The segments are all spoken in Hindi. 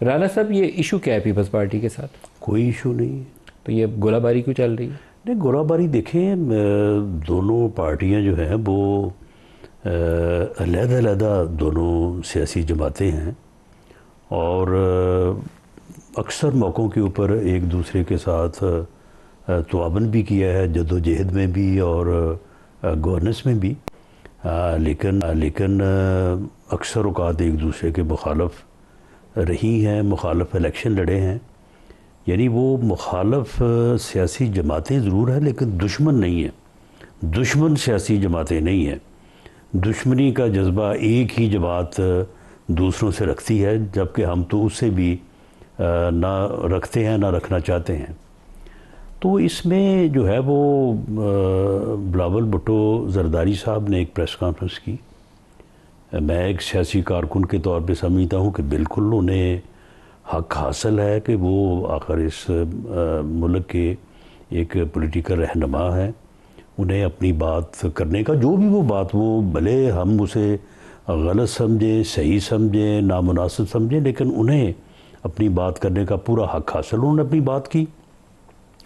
राना साहब, ये इशू क्या है पीपल्स पार्टी के साथ? कोई इशू नहीं है। तो ये गोलाबारी क्यों चल रही है? नहीं, गोलाबारी देखें, दोनों पार्टियां जो हैं वो अलग-अलग दोनों सियासी जमातें हैं और अक्सर मौक़ों के ऊपर एक दूसरे के साथ तआवुन भी किया है, जद्दोजहद में भी और गवर्नेंस में भी। लेकिन अक्सर औक़ात एक दूसरे के मुखालफ रही हैं, मुखालफ इलेक्शन लड़े हैं। यानी वो मुखालफ सियासी जमातें ज़रूर हैं लेकिन दुश्मन नहीं है, दुश्मन सियासी जमातें नहीं हैं। दुश्मनी का जज्बा एक ही जमात दूसरों से रखती है, जबकि हम तो उससे भी ना रखते हैं ना रखना चाहते हैं। तो इसमें जो है वो बिलावल भुट्टो जरदारी साहब ने एक प्रेस कॉन्फ्रेंस की। मैं एक सियासी कारकुन के तौर पे समझता हूँ कि बिल्कुल उन्हें हक हासिल है कि वो आखिर इस मुल्क के एक पॉलिटिकल रहनुमा हैं। उन्हें अपनी बात करने का, जो भी वो बात, वो भले हम उसे गलत समझें, सही समझें, नामुनासिब समझें, लेकिन उन्हें अपनी बात करने का पूरा हक हासिल। उन्होंने अपनी बात की।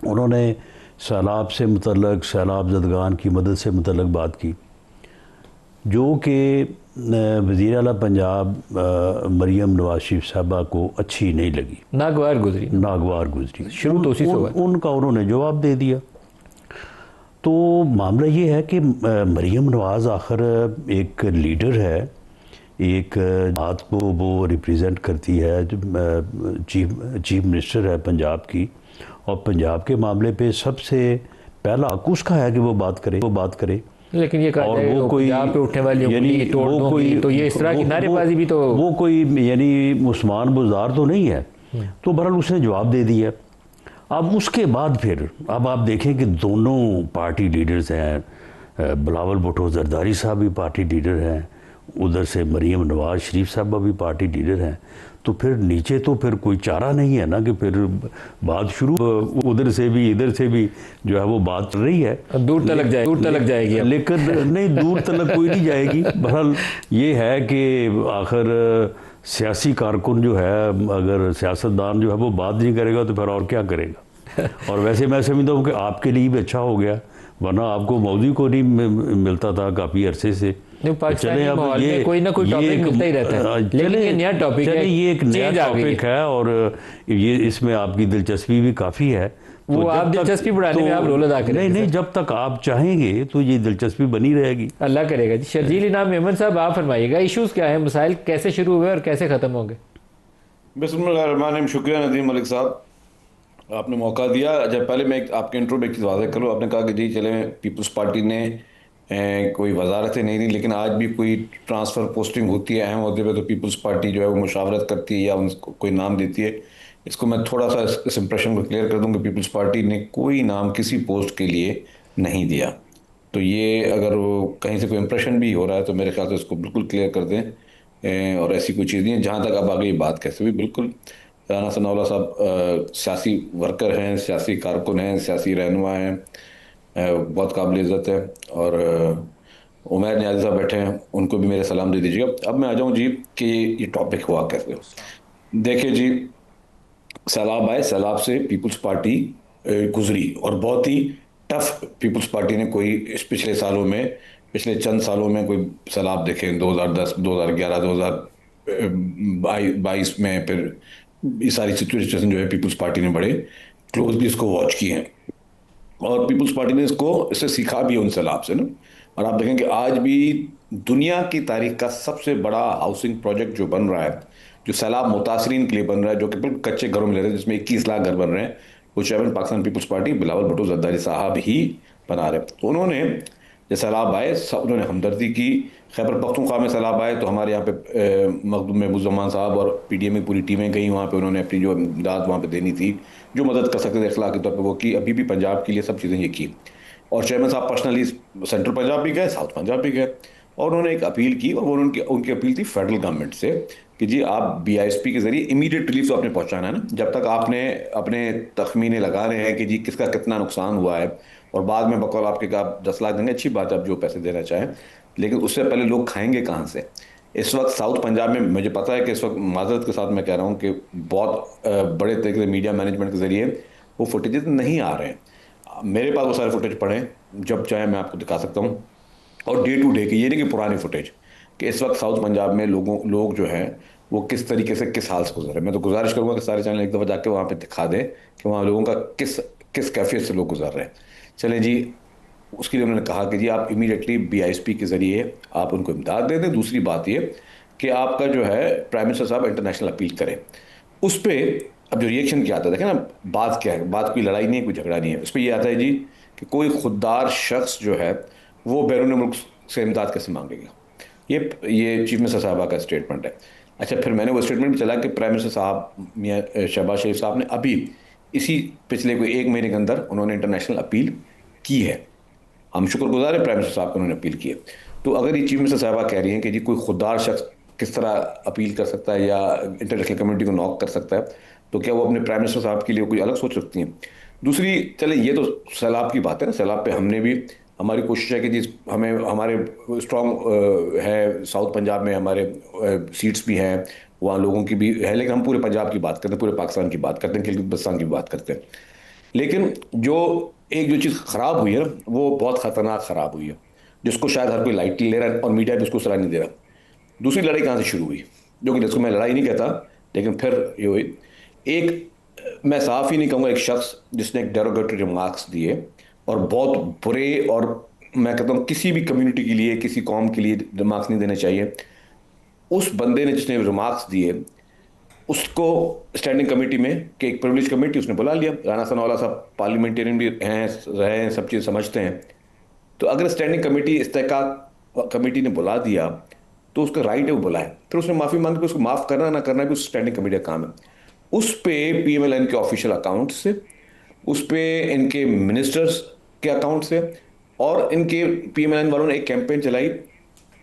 उन्होंने सैलाब से मुतल्लक, सैलाब ज़दगान की मदद से मुतल्लक बात की, जो कि वज़ीर आला पंजाब मरियम नवाज शरीफ साहबा को अच्छी नहीं लगी, नागवार गुजरी। शुरू तो उसी से हुआ। उनका उन्होंने जवाब दे दिया। तो मामला ये है कि मरियम नवाज़ आखिर एक लीडर है, एक बात को वो रिप्रेजेंट करती है, चीफ मिनिस्टर है पंजाब की, और पंजाब के मामले पे सबसे पहला हक उसका है कि वो बात करे। लेकिन ये कहा जाए वो कोई पे उठने वाली यानी वो कोई, तो ये इस तरह की नारेबाजी भी तो वो कोई यानी उस्मान बुज़दार तो नहीं है। तो बहरहाल उसने जवाब दे दिया। अब उसके बाद फिर अब आप देखें कि दोनों पार्टी लीडर्स हैं, बिलावल भुट्टो जरदारी साहब भी पार्टी लीडर हैं, उधर से मरियम नवाज शरीफ साहबा भी पार्टी लीडर हैं। तो फिर नीचे तो फिर कोई चारा नहीं है ना कि फिर बात शुरू उधर से भी इधर से भी जो है वो बात चल रही है। दूर तलक जाएगी लेकिन नहीं, दूर तलक कोई नहीं जाएगी। बहरहाल ये है कि आखिर सियासी कारकुन जो है, अगर सियासतदान जो है वो बात नहीं करेगा तो फिर और क्या करेगा। और वैसे मैं समझता हूँ कि आपके लिए भी अच्छा हो गया, वरना आपको मौजू को नहीं मिलता था काफ़ी अरसे से। चले अब ये कोई ना कोई टॉपिक मिलता ही रहता है, लेकिन ये नया टॉपिक है, ये एक नया टॉपिक है और ये इसमें आपकी दिलचस्पी भी काफ़ी है। वो आप दिलचस्पी बढ़ाने में आप रोल अदा करेंगे। नहीं, जब तक आप चाहेंगे तो ये दिलचस्पी बनी रहेगी, अल्लाह करेगा जी। शर्जील इनाम मेमन साहब, आप फरमाइएगा, इश्यूज़ क्या है, मसाइल कैसे शुरू हुए और कैसे ख़त्म होंगे? बिस्मिल्लाहिर्रहमानिर्रहीम। शुक्रिया नदीम मलिक साहब, आपने मौका दिया। जब पहले मैं आपके इंट्रो में एक चीज़ वाज़ह करूँ, आपने कहा कि जी चले पीपल्स पार्टी ने कोई वजारतें नहीं दी, लेकिन आज भी कोई ट्रांसफ़र पोस्टिंग होती है अहम अहदे पे तो पीपल्स पार्टी जो है वो मुशावरत करती है या उनको कोई नाम देती है। इसको मैं थोड़ा सा इस इंप्रेशन को क्लियर कर दूँ कि पीपल्स पार्टी ने कोई नाम किसी पोस्ट के लिए नहीं दिया। तो ये अगर वो कहीं से कोई इंप्रेशन भी हो रहा है तो मेरे ख्याल से इसको बिल्कुल क्लियर कर दें। और ऐसी कोई चीज़ नहीं है। जहाँ तक अब आगे ये बात कैसे हुई, बिल्कुल राना सनाउल्लाह साहब सियासी वर्कर हैं, सियासी कारकुन हैं, सियासी रहनुमा हैं, बहुत काबिल इज़्ज़त है। और उमैर नियाज़ी साहब बैठे हैं, उनको भी मेरे सलाम दे दीजिएगा। अब मैं आ जाऊँ जी कि ये टॉपिक हुआ कैसे। देखिए जी, सैलाब आए, सैलाब से पीपल्स पार्टी गुजरी और बहुत ही टफ पीपल्स पार्टी ने कोई इस पिछले सालों में, पिछले चंद सालों में कोई सैलाब देखें 2010, 2011, 2022 में, फिर ये सारी सिचुएशन जो है पीपल्स पार्टी ने बड़े क्लोजली इसको वॉच की हैं और पीपल्स पार्टी ने इससे सीखा भी उन सैलाब से ना। और आप देखें कि आज भी दुनिया की तारीख का सबसे बड़ा हाउसिंग प्रोजेक्ट जो बन रहा है, जो सैलाब मुतासरीन के लिए बन रहा है, जो कि बिल्कुल कच्चे घरों में ले रहे हैं, जिसमें 21 लाख घर बन रहे हैं, वो chairman Pakistan Peoples Party Bilawal Bhutto Zardari साहब ही बना रहे। तो उन्होंने जब सैलाब आए सब उन्होंने हमदर्दी की। खैबर पख्तूनख्वा में सैलाब आए तो हमारे यहाँ पे मखदूम महबूब साहब और PDM की पूरी टीमें गई वहाँ पे, उन्होंने अपनी जो इमदाद वहाँ पे देनी थी, जो मदद कर सकते थे इखलाकी तौर पे वो की। अभी भी पंजाब के लिए सब चीज़ें ये की। और चेयरमैन साहब पर्सनली सेंट्रल पंजाब भी गए, साउथ पंजाब भी गए और उन्होंने एक अपील की और वो उनकी अपील थी फेडरल गवर्नमेंट से कि जी आप BISP के ज़रिए इमीडिएट रिलीफ तो आपने पहुँचाना है ना। जब तक आपने अपने तखमीने लगा रहे हैं कि जी किसका कितना नुकसान हुआ है और बाद में बकौल आपके आप 10 लाख देंगे, अच्छी बात है आप जो पैसे देना चाहें, लेकिन उससे पहले लोग खाएंगे कहाँ से। इस वक्त साउथ पंजाब में मुझे पता है कि इस वक्त माजरत के साथ मैं कह रहा हूँ कि बहुत बड़े तरीके से मीडिया मैनेजमेंट के ज़रिए वो फुटेजेस नहीं आ रहे हैं। मेरे पास वो सारे फुटेज पड़े हैं, जब चाहे मैं आपको दिखा सकता हूँ। और डे टू डे की, ये नहीं कि पुरानी फुटेज, कि इस वक्त साउथ पंजाब में लोग जो हैं वो किस तरीके से किस हाल से गुजर रहे हैं। मैं तो गुजारिश करूंगा कि सारे चैनल एक दफ़ा जाके वहाँ पे दिखा दें कि वहाँ लोगों का किस किस कैफियत से लोग गुजर रहे हैं। चलें जी, उसके लिए उन्होंने कहा कि जी आप इमीडिएटली बीआईएसपी के ज़रिए आप उनको इमदाद दे दें। दूसरी बात ये कि आपका जो है प्राइम मिनिस्टर साहब इंटरनेशनल अपील करें। उस पर अब जो रिएक्शन क्या आता है, देखें ना, बात क्या है, बात कोई लड़ाई नहीं है, कोई झगड़ा नहीं है। उस पर यह आता है जी कि कोई खुददार शख्स जो है वो बैरून मुल्क से इमदाद कैसे मांगेगा। ये चीफ मिनिस्टर साहबा का स्टेटमेंट है। अच्छा, फिर मैंने वो स्टेटमेंट भी चला कि प्राइम मिनिस्टर साहब मियां शहबाज शरीफ साहब ने अभी इसी पिछले कोई एक महीने के अंदर उन्होंने इंटरनेशनल अपील की है। हम शुक्रगुजार हैं प्राइम मिनिस्टर साहब को, उन्होंने अपील की है। तो अगर ये चीफ मिनिस्टर साहबा कह रही हैं कि जी कोई खुददार शख्स किस तरह अपील कर सकता है या इंटरनेशनल कम्युनिटी को नॉक कर सकता है, तो क्या वो अपने प्राइम मिनिस्टर साहब के लिए कोई अलग सोच रखती हैं। दूसरी, चले ये तो सैलाब की बात है ना, सैलाब पे हमने भी हमारी कोशिश है कि जिस हमें हमारे स्ट्रॉन्ग है साउथ पंजाब में, हमारे सीट्स भी हैं, वहाँ लोगों की भी है, लेकिन हम पूरे पंजाब की बात करते हैं, पूरे पाकिस्तान की बात करते हैं, गिलगित-बल्तिस्तान की बात करते हैं। लेकिन जो एक जो चीज़ ख़राब हुई है ना, वो बहुत ख़तरनाक ख़राब हुई है, जिसको शायद हर कोई लाइटली ले रहा है और मीडिया भी उसको सलाह नहीं दे रहा। दूसरी लड़ाई कहाँ से शुरू हुई, जो कि जिसको मैं लड़ाई नहीं कहता, लेकिन फिर ये हुई एक, मैं साफ ही नहीं कहूँगा, एक शख्स जिसने एक डेरोगेटरी रिमार्क्स दिए और बहुत बुरे, और मैं कहता हूँ किसी भी कम्युनिटी के लिए, किसी कौम के लिए रिमार्क्स नहीं देने चाहिए। उस बंदे ने जिसने रिमार्क्स दिए उसको स्टैंडिंग कमेटी में, कि एक प्रिविलेज कमेटी, उसने बुला लिया। राना सनाउल्लाह साहब पार्लियामेंटेरियन भी हैं, रहे हैं, सब चीज़ समझते हैं। तो अगर स्टैंडिंग कमेटी इस्तेहकाक कमेटी ने बुला दिया तो उसका राइट है वो बुलाए, फिर उसने माफ़ी मांगी, उसको माफ़ करना ना करना भी उस स्टैंडिंग कमेटी का काम है। उस पे पीएमएलएन के ऑफिशियल अकाउंट से, उस पे इनके मिनिस्टर्स के अकाउंट से, और इनके पीएमएलएन वालों ने एक कैंपेन चलाई,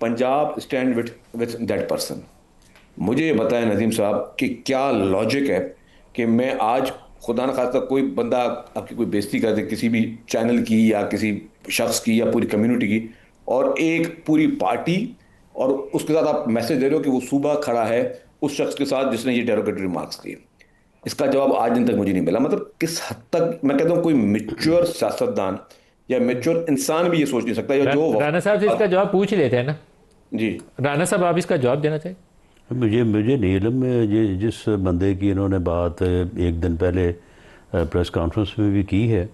Punjab stand with with that person. मुझे ये बताएं नदीम साहब कि क्या लॉजिक है कि मैं आज, खुदा न खास्ता कोई बंदा आपकी कोई बेइज्जती कर दे किसी भी चैनल की या किसी शख्स की या पूरी कम्युनिटी की, और एक पूरी पार्टी, और उसके साथ आप मैसेज दे रहे हो कि वो सूबा खड़ा है उस शख्स के साथ जिसने ये डेरोगेटरी रिमार्क्स दिए। इसका जवाब आज दिन तक मुझे नहीं मिला। मतलब किस हद तक, मैं कहता हूँ कोई मेच्योर सियासतदान या मेच्योर इंसान भी ये सोच नहीं सकता, या जो राणा साहब से इसका जवाब पूछ लेते हैं ना। जी राणा साहब, आप इसका जवाब देना चाहिए। मुझे मुझे नहीं इल्म में, ये जिस बंदे की इन्होंने बात एक दिन पहले प्रेस कॉन्फ्रेंस में भी की है,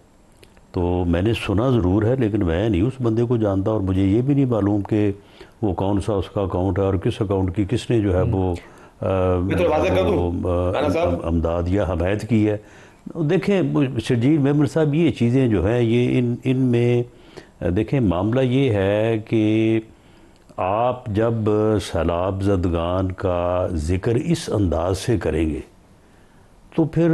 तो मैंने सुना ज़रूर है, लेकिन मैं नहीं उस बंदे को जानता, और मुझे ये भी नहीं मालूम कि वो कौन सा उसका अकाउंट है और किस अकाउंट की किसने जो है वो मैं तो वाज़ेह कर दूं राणा साहब। अमदाद या हमायत की है। देखें शर्जील मेमन साहब, ये चीज़ें जो हैं ये इनमें देखें मामला ये है कि आप जब सैलाब ज़दगान का ज़िक्र इस अंदाज से करेंगे तो फिर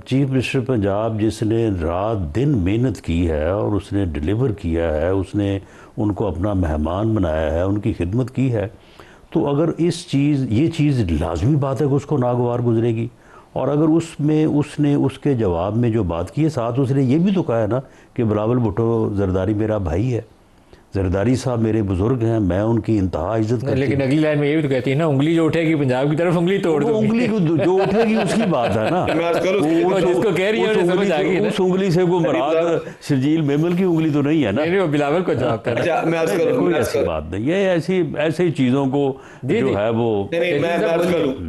चीफ मिनिस्टर पंजाब जिसने रात दिन मेहनत की है और उसने डिलीवर किया है, उसने उनको अपना मेहमान बनाया है, उनकी खिदमत की है, तो अगर ये चीज़ लाजमी बात है कि उसको नागवार गुजरेगी। और अगर उसमें उसने उसके जवाब में जो बात की है, साथ उसने ये भी तो कहा है ना कि बिलावल भुट्टो जरदारी मेरा भाई है, जरदारी साहब मेरे बुजुर्ग हैं, मैं उनकी इंतहा इज्जत करती हूँ। लेकिन अगली लाइन में ये भी तो कहती है ना, उंगली जो उठेगी पंजाब की तरफ उंगली तोड़ दो। उंगली जो उठेगी उसकी बात है ना। जिसको कह रही है समझ आ गई। उस उंगली से कोई मुराद शर्जील मेमन की उंगली तो नहीं है ना। नहीं, वो बिलावल को जवाब कर रहा है। कोई ऐसी बात नहीं है, ऐसी चीज़ों को जो है वो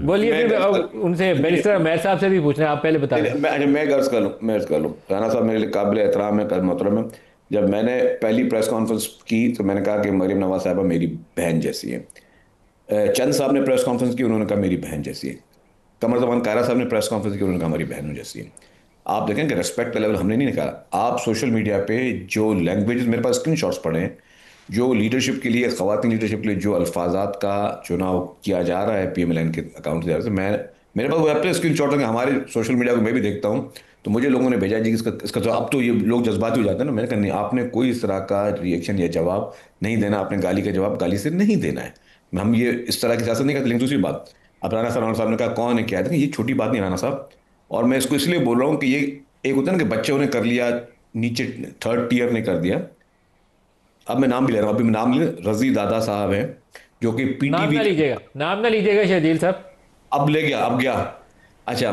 बोलिए। फिर उनसे बैरिस्टर अहमद साहब से भी पूछना है, आप पहले बता दें। मैं गर्ज कर लूँ, राणा साहब मेरे लिए काबिल एहतराम है, कदर मोहतरम है। जब मैंने पहली प्रेस कॉन्फ्रेंस की तो मैंने कहा कि मरीम नवाज साहबा मेरी बहन जैसी है। चंद साहब ने प्रेस कॉन्फ्रेंस की, उन्होंने कहा मेरी बहन जैसी है। कमर जमान कायरा साहब ने प्रेस कॉन्फ्रेंस की, उन्होंने कहा हमारी बहनों जैसी है। आप देखें कि रेस्पेक्ट का लेवल हमने नहीं निकाला। आप सोशल मीडिया पे जो लैंग्वेज, मेरे पास स्क्रीन शॉट्स पड़े हैं, जो लीडरशिप के लिए, ख़वातीन लीडरशिप के लिए जो अल्फाजात का चुनाव किया जा रहा है पीएमएलएन के अकाउंट से, मेरे पास वो अपने स्क्रीन शॉट है, हमारे सोशल मीडिया को मैं भी देखता हूँ। तो मुझे लोगों ने भेजा जी इसका तो अब तो ये लोग जज्बाती हो जाते हैं ना। मैंने कहा नहीं, आपने कोई इस तरह का रिएक्शन या जवाब नहीं देना, आपने गाली का जवाब गाली से नहीं देना है। हम ये इस तरह की सियासत नहीं करते। लेकिन दूसरी बात, अब राणा साहब ने कहा कौन है क्या है, ये छोटी बात नहीं राणा साहब। और मैं इसको इसलिए बोल रहा हूँ कि ये एक होता है ना कि बच्चे उन्हें कर लिया, नीचे थर्ड टीयर ने कर दिया। अब मैं नाम भी ले रहा हूँ, अभी मैं नाम ले, रजी दादा साहब हैं, जो कि नाम पीटीवी, ना लीजिएगा, नाम ना लीजिएगा शर्जील साहब। अब ले गया, अब गया। अच्छा,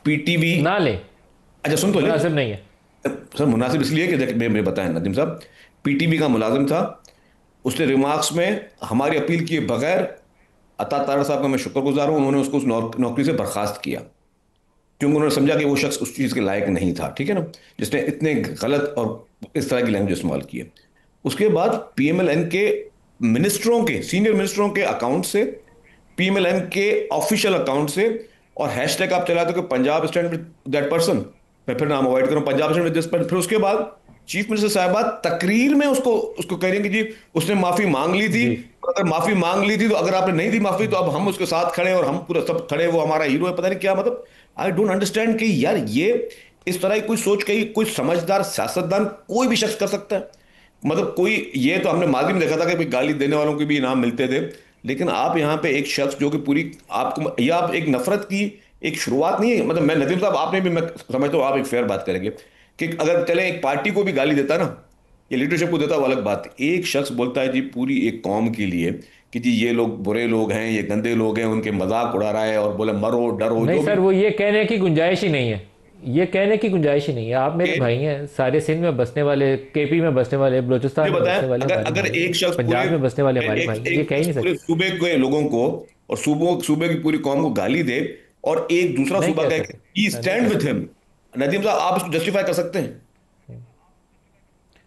पीटीवी। ना ले, अच्छा सुन तो ले। मुनासिब नहीं है। सर मुनासिब इसलिए कि देख मैं बताएं नदीम साहब, पीटीवी का मुलाजिम था। उसने रिमार्क्स में हमारी अपील किए बगैर, अता तारड़ साहब का मैं शुक्रगुजार हूं, उन्होंने उसको उस नौकरी से बर्खास्त किया, क्योंकि उन्होंने समझा कि वो शख्स उस चीज़ के लायक नहीं था, ठीक है ना, जिसने इतने गलत और इस तरह की लैंग्वेज इस्तेमाल की है। उसके बाद पीएमएलएन के मिनिस्टरों के, सीनियर मिनिस्टरों के अकाउंट से, पीएमएलएन के ऑफिशियल अकाउंट से, और हैशटैग आप चलाते हो कि Punjab stand with that person, मैं फिर नाम अवॉइड करूं, Punjab stand with this person. फिर उसके बाद चीफ मिनिस्टर साहबा तकरीर में उसको उसको कह रही हैं कि जी उसने माफी मांग ली थी, जी। अगर माफी मांग ली थी तो अगर आपने नहीं दी माफी तो अब हम उसके साथ खड़े हैं और हम पूरा सब खड़े हैं, वो हमारा हीरो है, पता नहीं क्या मतलब। आई डोंट अंडरस्टैंड कि यार ये इस तरह की कोई सोच कहीं कोई समझदार सियासतदान कोई भी शख्स कर सकता है? मतलब कोई, ये तो हमने माजी में देखा था कि भाई गाली देने वालों को भी इनाम मिलते थे, लेकिन आप यहाँ पे एक शख्स जो कि पूरी आपको, या आप एक नफरत की एक शुरुआत नहीं है। मतलब मैं नदीम साहब आपने भी, मैं समझता हूँ आप एक फेयर बात करेंगे कि अगर चले एक पार्टी को भी गाली देता ना, ये लीडरशिप को देता, वो अलग बात है। एक शख्स बोलता है जी पूरी एक कौम के लिए कि जी ये लोग बुरे लोग हैं, ये गंदे लोग हैं, उनके मजाक उड़ा रहा है और बोले मरो डरो नहीं जो भी। सर, वो ये कहने की गुंजाइश ही नहीं है, ये कहने की गुंजाइश ही नहीं है। आप मेरे ये भाई हैं, सारे सिंध में बसने वाले, केपी में बसने वाले, मुझे बलूचिस्तान में बताएं, बसने वाले अगर हमारे अगर भाई हैं, एक शख्स पूरे पंजाब में बसने वाले हमारे भाई एक हैं, ये एक कह ही शख्स नहीं पूरे सकते। सूबे के लोगों को और सूबे की पूरी कौम को गाली दे और एक दूसरा नहीं सूबा कह कहे सकते, ही नहीं स्टैंड कह विथ सकते, हिम, नदीम साहब आप इसको जस्टिफाई कर सकते हैं?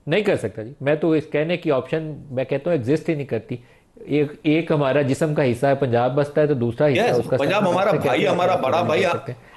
नहीं कर सकता जी। मैं तो इस कहने की ऑप्शन, मैं कहता हूँ एग्जिस्ट ही नहीं करती। एक एक हमारा जिस्म का हिस्सा है, पंजाब बसता है, तो दूसरा हिस्सा यस, उसका पंजाब सामने हमारा से भाई, कैसे आप हमारा बात बड़ा खड़ा नहीं भाई। कर सकते?